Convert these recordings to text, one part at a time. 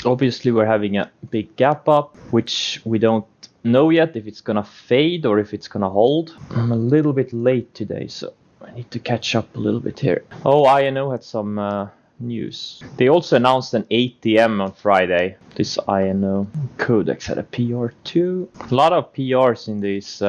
Obviously, we're having a big gap up, which we don't know yet if it's gonna fade or if it's gonna hold. I'm a little bit late today, so I need to catch up a little bit here. Oh, INO had some news. They also announced an ATM on Friday. This INO. Codex had a PR too. A lot of PRs in these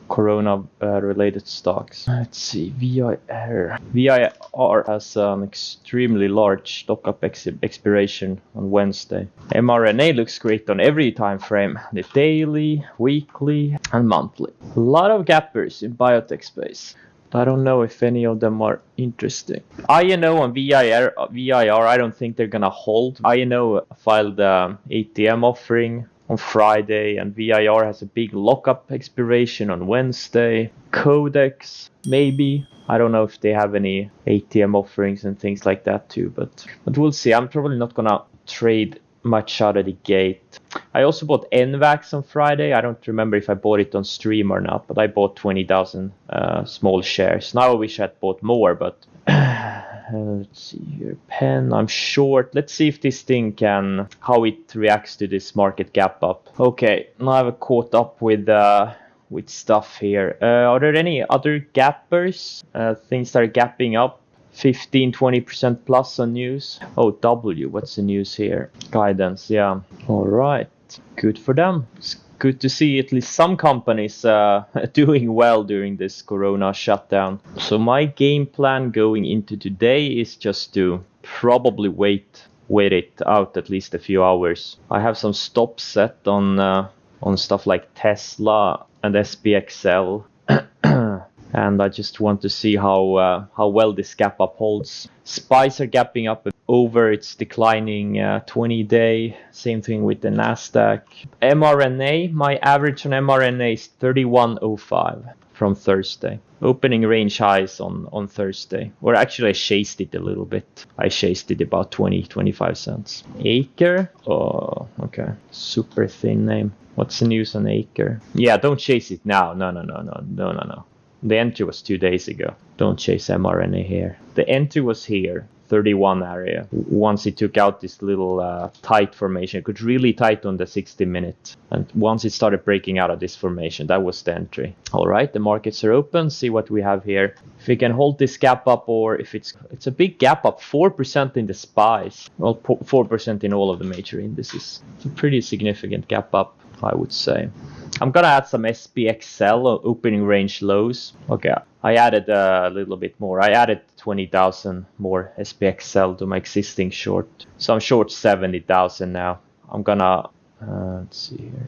Corona related stocks. Let's see, VIR. VIR has an extremely large lockup expiration on Wednesday. mRNA looks great on every time frame, the daily, weekly, and monthly. A lot of gappers in biotech space. I don't know if any of them are interesting. INO and VIR, I don't think they're gonna hold. INO filed the ATM offering on Friday, and VIR has a big lockup expiration on Wednesday. Codex, maybe. I don't know if they have any ATM offerings and things like that too, but we'll see. I'm probably not gonna trade much out of the gate. I also bought NVAX on Friday. I don't remember if I bought it on stream or not, but I bought 20,000 small shares. Now I wish I'd bought more, but let's see here. Pen, I'm short. Let's see if this thing can, how it reacts to this market gap up. Okay, now I've caught up with stuff here. Are there any other gappers? Things that are gapping up? 15-20% plus on news. Oh, W, what's the news here? Guidance, yeah. All right, good for them. It's good to see at least some companies doing well during this Corona shutdown. So my game plan going into today is just to probably wait it out at least a few hours. I have some stops set on stuff like Tesla and SPXL. And I just want to see how well this gap up holds. SPYs are gapping up over its declining 20-day. Same thing with the Nasdaq. mRNA, my average on mRNA is 31.05 from Thursday. Opening range highs on Thursday. Or actually I chased it a little bit. I chased it about 20-25 cents. Acre, oh, okay. Super thin name. What's the news on Acre? Yeah, don't chase it now. No. The entry was 2 days ago. Don't chase mRNA here. The entry was here, 31 area. Once it took out this little tight formation, it got really tight on the 60 minute. And once it started breaking out of this formation, that was the entry. All right, the markets are open. See what we have here. If we can hold this gap up, or if it's a big gap up, 4% in the SPYs. Well, 4% in all of the major indices. It's a pretty significant gap up, I would say. I'm gonna add some SPXL opening range lows. Okay, I added a little bit more. I added 20,000 more SPXL to my existing short. So I'm short 70,000 now. I'm gonna, let's see here.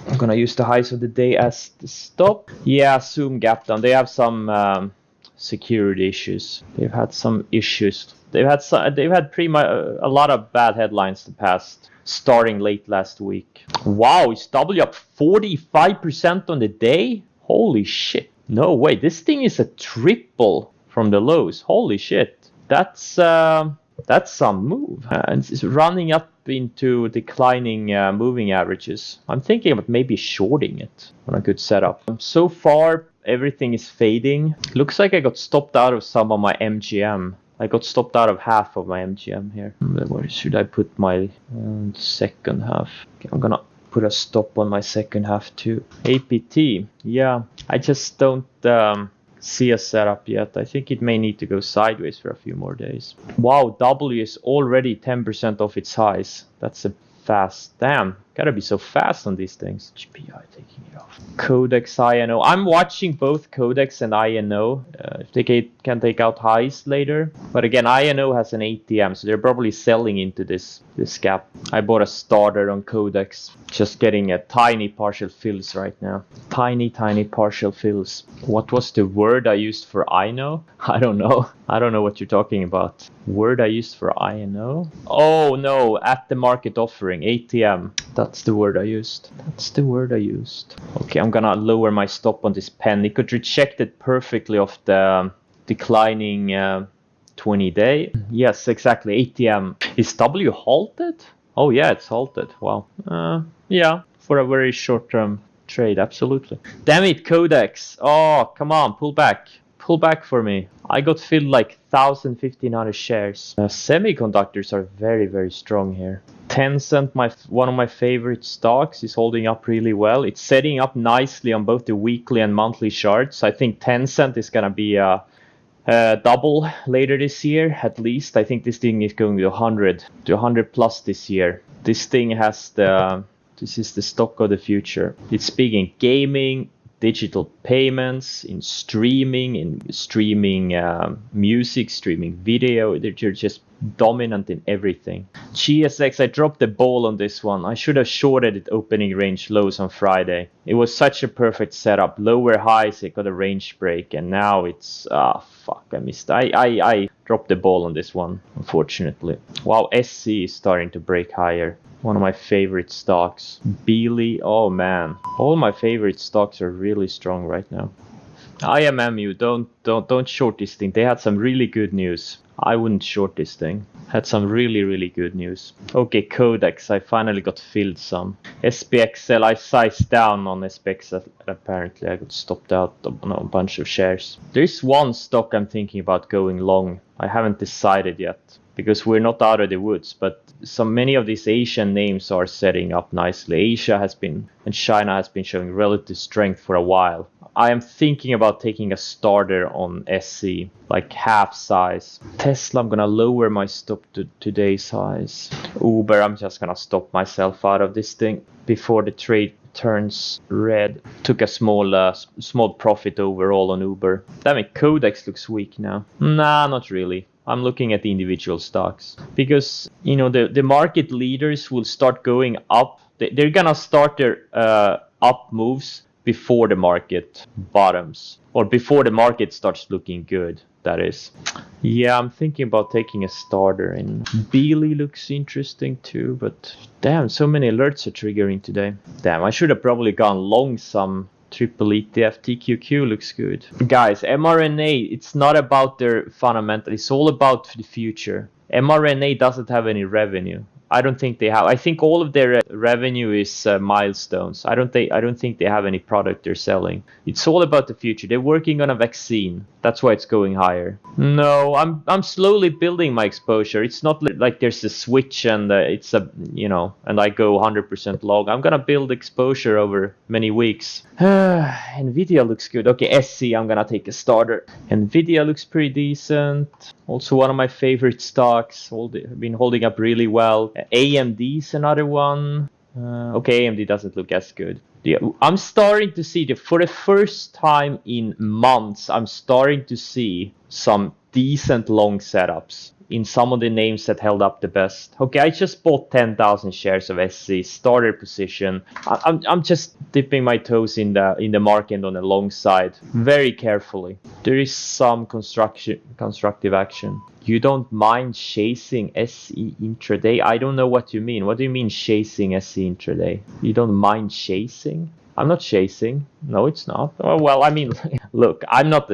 I'm gonna use the highs of the day as the stop. Yeah, Zoom gap down. They have some security issues. They've had some issues. They've had pretty much a lot of bad headlines the past, starting late last week. Wow, is W up 45% on the day? Holy shit. No way. This thing is a triple from the lows. Holy shit. That's some move. And it's running up into declining moving averages. I'm thinking about maybe shorting it on a good setup. So far, everything is fading. Looks like I got stopped out of some of my MGM. I got stopped out of half of my MGM here. Where should I put my second half? Okay, I'm gonna put a stop on my second half too. APT, yeah. I just don't see a setup yet. I think it may need to go sideways for a few more days. Wow, W is already 10% off its highs. That's a fast. Damn, gotta be so fast on these things. GPI taking it off. Codex, INO. I'm watching both Codex and INO. If they can take out highs later. But again, INO has an ATM, so they're probably selling into this gap. I bought a starter on Codex. Just getting a tiny partial fills right now. Tiny partial fills. What was the word I used for INO? I don't know. I don't know what you're talking about. Word I used for INO? Oh no, at the market offering, ATM. That's the word I used. Okay, I'm gonna lower my stop on this pen. It could reject it perfectly off the declining 20-day. Yes, exactly, ATM. Is W halted? Oh yeah, it's halted. Wow. Yeah, for a very short-term trade, absolutely. Damn it, Codex. Oh, come on, pull back. pullback for me. I got filled like 1,000-1,500 shares. Semiconductors are very, very strong here. Tencent, one of my favorite stocks, is holding up really well. It's setting up nicely on both the weekly and monthly charts. I think Tencent is going to be a double later this year, at least. I think this thing is going to 100 plus this year. This thing has this is the stock of the future. It's big in gaming, digital payments, in streaming music, streaming video. They're just dominant in everything. GSX, I dropped the ball on this one. I should have shorted it opening range lows on Friday. It was such a perfect setup. Lower highs, it got a range break, and now it's fuck, I missed. I dropped the ball on this one, unfortunately. Wow, SC is starting to break higher. One of my favorite stocks. Beely, oh man. All my favorite stocks are really strong right now. IMMU, don't short this thing. They had some really good news. I wouldn't short this thing. Had some really, really good news. Okay, Codex, I finally got filled some. SPXL, I sized down on SPXL. Apparently, I got stopped out on a bunch of shares. There's one stock I'm thinking about going long. I haven't decided yet, because we're not out of the woods, but many of these Asian names are setting up nicely. Asia has been, and China has been showing relative strength for a while. I am thinking about taking a starter on SC, like half size. Tesla, I'm gonna lower my stop to today's highs. Uber, I'm just gonna stop myself out of this thing before the trade turns red. Took a small profit overall on Uber. Damn it, Codex looks weak now. Nah, not really. I'm looking at the individual stocks, because the market leaders will start going up. They're gonna start their up moves before the market bottoms, or before the market starts looking good, that is. Yeah, I'm thinking about taking a starter, and Beely looks interesting too, but damn, so many alerts are triggering today. Damn, I should have probably gone long some triple ETF. TQQ looks good. Guys, mRNA, it's not about their fundamentals, it's all about the future. mRNA doesn't have any revenue. I don't think they have. I think all of their revenue is milestones. I don't think they have any product they're selling. It's all about the future. They're working on a vaccine. That's why it's going higher. No, I'm slowly building my exposure. It's not like there's a switch and it's a and I go 100% long. I'm gonna build exposure over many weeks. Nvidia looks good. Okay, SC, I'm gonna take a starter. Nvidia looks pretty decent. Also one of my favorite stocks. Been holding up really well. AMD's another one. Okay, AMD doesn't look as good. Yeah, I'm starting to see for the first time in months, I'm starting to see some decent long setups in some of the names that held up the best. Okay, I just bought 10,000 shares of SC, starter position. I'm just dipping my toes in the market on the long side very carefully. There is some constructive action. You don't mind chasing SE intraday? I don't know what you mean. What do you mean chasing SE intraday? You don't mind chasing? I'm not chasing. No, it's not. Well, I mean, look, I'm not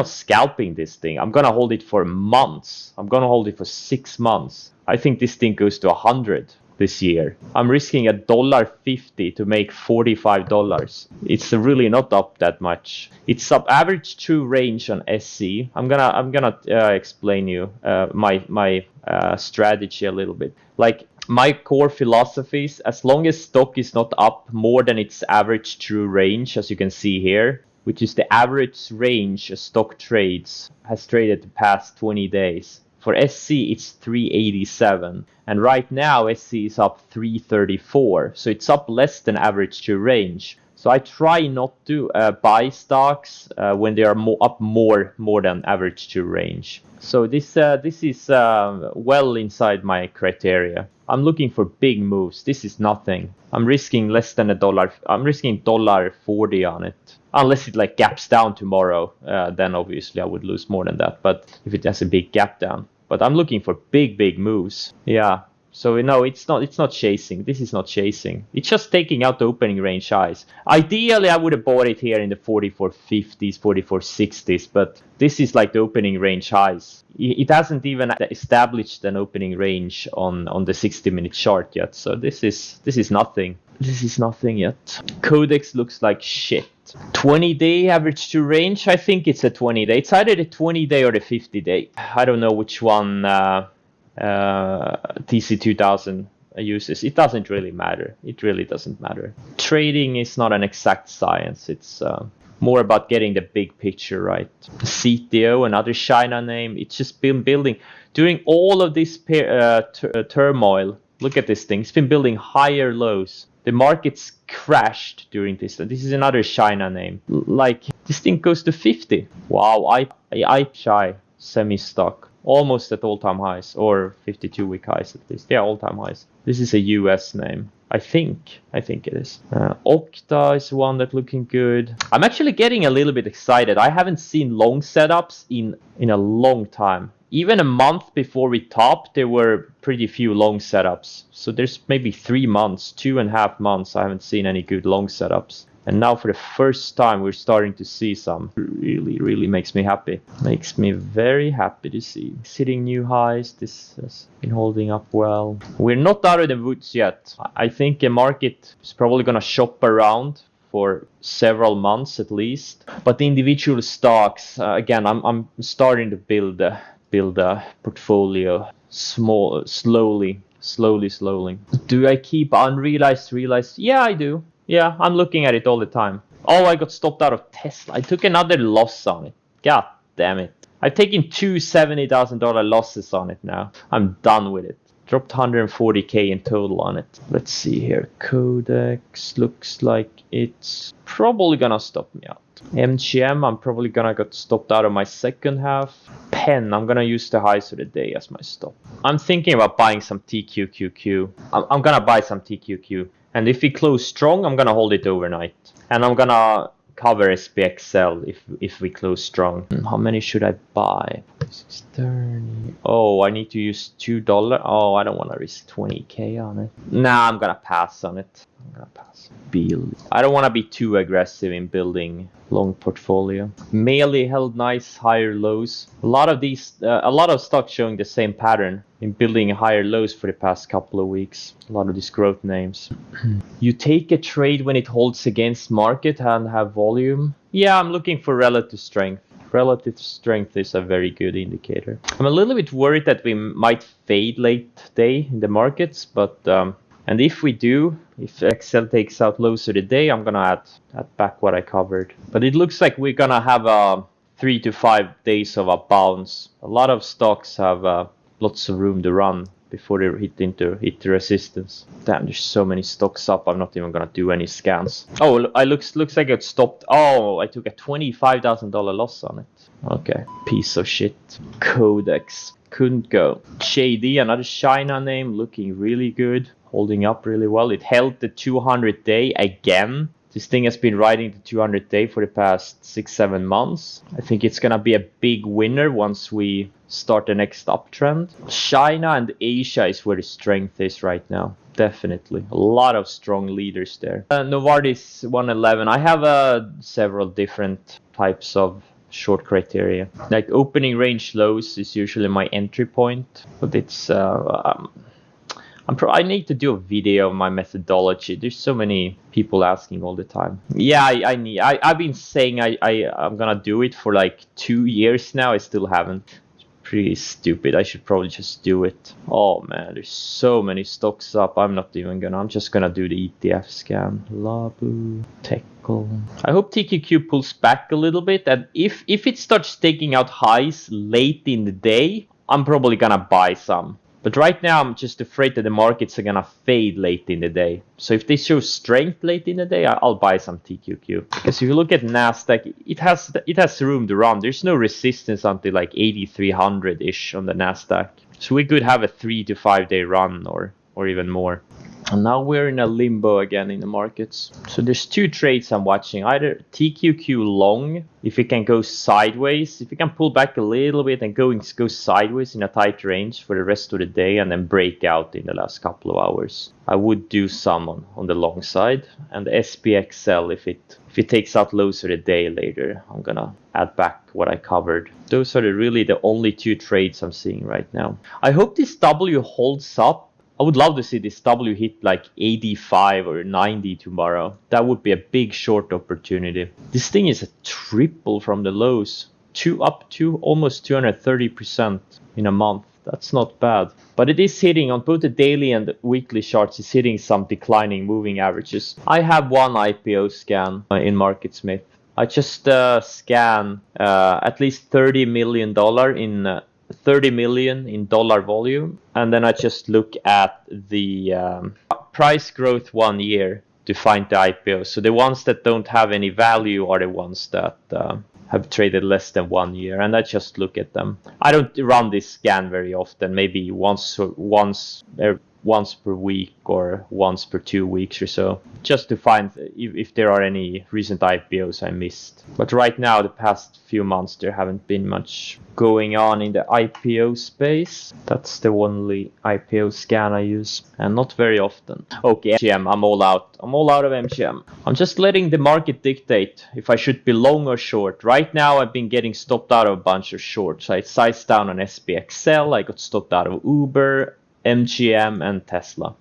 scalping this thing. I'm gonna hold it for months. I'm gonna hold it for 6 months. I think this thing goes to 100 this year. I'm risking $1.50 to make $45. It's really not up that much. It's up average true range on SC. I'm gonna explain you my strategy a little bit. Like, my core philosophies, as long as stock is not up more than its average true range, as you can see here, which is the average range a stock has traded the past 20 days. For SC, it's 387. And right now, SC is up 334. So it's up less than average true range. So I try not to buy stocks when they are up more than average true range. So this is well inside my criteria. I'm looking for big moves. This is nothing. I'm risking less than $1. I'm risking $1.40 on it. Unless it like gaps down tomorrow, then obviously I would lose more than that. But if it has a big gap down. But I'm looking for big moves. Yeah. So no, it's not chasing. This is not chasing. It's just taking out the opening range highs. Ideally, I would have bought it here in the 44.50s, 44.60s, but this is like the opening range highs. It hasn't even established an opening range on the 60-minute chart yet. So this is nothing. This is nothing yet. Codex looks like shit. 20-day average to range. I think it's a 20-day. It's either the 20-day or the 50-day. I don't know which one TC2000 uses. It doesn't really matter. It really doesn't matter. Trading is not an exact science. It's more about getting the big picture right. CTO, another China name. It's just been building during all of this turmoil. Look at this thing. It's been building higher lows. The market's crashed during this. This is another China name. Like this thing goes to 50. Wow, I shy semi-stock. Almost at all-time highs, or 52-week highs at least. Yeah, all-time highs. This is a US name. I think it is. Okta is one that's looking good. I'm actually getting a little bit excited. I haven't seen long setups in a long time. Even a month before we topped, there were pretty few long setups. So there's maybe 3 months, 2.5 months, I haven't seen any good long setups. And now for the first time, we're starting to see some. Really makes me happy. Makes me very happy to see. Hitting new highs, this has been holding up well. We're not out of the woods yet. I think the market is probably going to shop around for several months at least. But the individual stocks, again, I'm starting to build a portfolio slowly. Do I keep unrealized, realized? Yeah, I do. Yeah, I'm looking at it all the time. Oh, I got stopped out of Tesla. I took another loss on it. God damn it. I've taken two $70,000 losses on it now. I'm done with it. Dropped 140k in total on it. Let's see here. Codex looks like it's probably gonna stop me out. MGM, I'm probably gonna get stopped out of my second half. Pen, I'm gonna use the highs of the day as my stop. I'm thinking about buying some TQQQ. I'm gonna buy some TQQ. And if we close strong, I'm gonna hold it overnight. And I'm gonna cover SPXL if we close strong. How many should I buy? 630. Oh, I need to use $2. Oh, I don't want to risk 20k on it. Nah, I'm gonna pass on it. I'm gonna pass. Build. I don't want to be too aggressive in building long portfolio. Melee held nice higher lows. A lot of stocks showing the same pattern in building higher lows for the past couple of weeks. A lot of these growth names. You take a trade when it holds against market and have volume. Yeah, I'm looking for relative strength. Relative strength is a very good indicator. I'm a little bit worried that we might fade late day in the markets, but and if we do, if Excel takes out lows of the day, I'm gonna add back what I covered. But it looks like we're gonna have 3 to 5 days of a bounce. A lot of stocks have lots of room to run before they hit the resistance. Damn, there's so many stocks up. I'm not even gonna do any scans. Oh, looks like it stopped. Oh, I took a $25,000 loss on it. Okay, piece of shit. Codex couldn't go. JD, another China name, looking really good, holding up really well. It held the 200-day again. This thing has been riding the 200-day for the past 6-7 months. I think it's gonna be a big winner once we start the next uptrend. China and Asia is where the strength is right now. Definitely. A lot of strong leaders there. Novartis 111. I have several different types of short criteria. Like opening range lows is usually my entry point. But it's... I need to do a video of my methodology. There's so many people asking all the time. Yeah, I've been saying I'm gonna do it for like 2 years now. I still haven't. It's pretty stupid. I should probably just do it. Oh man, there's so many stocks up. I'm just gonna do the ETF scan. Labu, Teckle. I hope TQQ pulls back a little bit, and if it starts taking out highs late in the day, I'm probably gonna buy some. But right now, I'm just afraid that the markets are gonna fade late in the day. So if they show strength late in the day, I'll buy some TQQ. Because if you look at Nasdaq, it has room to run. There's no resistance until like 8,300-ish on the Nasdaq. So we could have a 3 to 5 day run or even more. And now we're in a limbo again in the markets. So there's 2 trades I'm watching. Either TQQ long, if it can go sideways, if it can pull back a little bit and go sideways in a tight range for the rest of the day and then break out in the last couple of hours. I would do some on the long side. And the SPXL, if it takes out lows of the day later, I'm gonna add back what I covered. Those are really the only 2 trades I'm seeing right now. I hope this W holds up I would love to see this W hit like 85 or 90 tomorrow. That would be a big short opportunity. This thing is a triple from the lows. Up to almost 230% in a month. That's not bad. But it is hitting on both the daily and the weekly charts. It's hitting some declining moving averages. I have one IPO scan in MarketSmith. I just scan at least $30 million in 30 million in dollar volume, and then I just look at the price growth 1 year to find the IPO. So the ones that don't have any value are the ones that have traded less than 1 year, and I just look at them. I don't run this scan very often, maybe once per week or once per 2 weeks or so, just to find if there are any recent IPOs I missed. But right now, the past few months, there haven't been much going on in the IPO space. That's the only IPO scan I use, and not very often. Okay, MGM, I'm all out. I'm all out of MGM. I'm just letting the market dictate if I should be long or short. Right now, I've been getting stopped out of a bunch of shorts. I sized down on SPXL, I got stopped out of Uber, MGM and Tesla.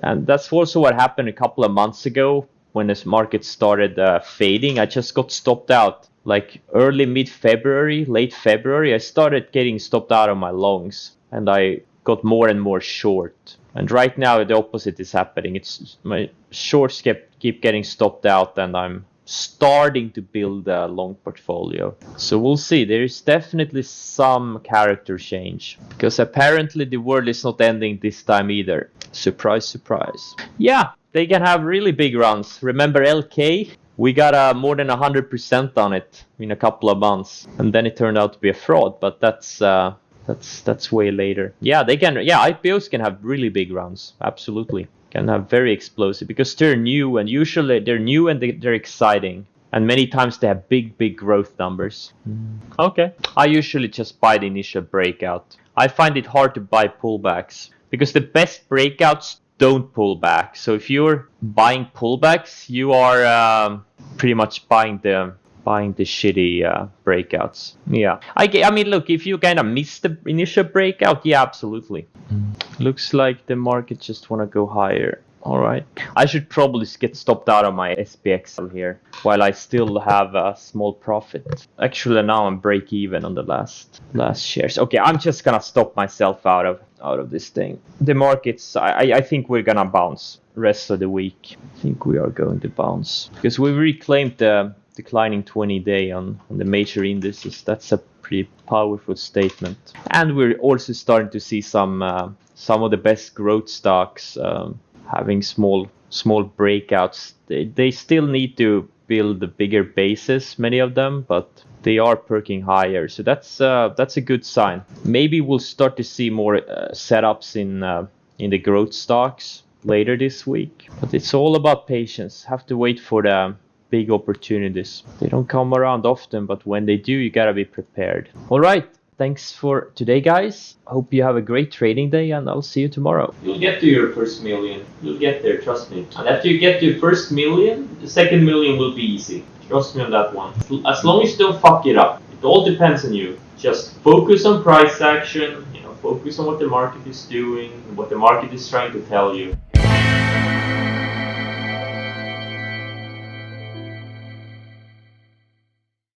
And that's also what happened a couple of months ago when this market started fading. I just got stopped out like early mid-February, late February. I started getting stopped out of my longs, and I got more and more short. And right now the opposite is happening. It's my shorts keep getting stopped out, and I'm starting to build a long portfolio. So we'll see. There is definitely some character change, because apparently the world is not ending this time either. Surprise, surprise. Yeah, they can have really big runs. Remember LK? We got more than 100% on it in a couple of months, and then it turned out to be a fraud. But that's way later. Yeah, they can. Yeah, IPOs can have really big runs. Absolutely. Can have very explosive, because they're new, and usually they're new and they're exciting, and many times they have big growth numbers. Okay, I usually just buy the initial breakout. I find it hard to buy pullbacks because the best breakouts don't pull back. So if you're buying pullbacks, you are pretty much buying the shitty breakouts. Yeah, I mean, look, if you kind of miss the initial breakout, yeah, absolutely. Looks like the market just want to go higher. All right, I should probably get stopped out of my SPXL here while I still have a small profit. Actually, now I'm break even on the last shares. Okay, I'm just gonna stop myself out of this thing. The markets, I think we're gonna bounce rest of the week. I think we are going to bounce because we reclaimed the declining 20-day on the major indices. That's a pretty powerful statement. And we're also starting to see some of the best growth stocks having small breakouts. They still need to build the bigger bases, many of them, but they are perking higher. So that's a good sign. Maybe we'll start to see more setups in the growth stocks later this week. But it's all about patience. Have to wait for the big opportunities. They don't come around often, but when they do, you gotta be prepared. All right. Thanks for today, guys. Hope you have a great trading day, and I'll see you tomorrow. You'll get to your first million. You'll get there, trust me. And after you get to your first million, the second million will be easy. Trust me on that one. As long as you don't fuck it up. It all depends on you. Just focus on price action, focus on what the market is doing, what the market is trying to tell you.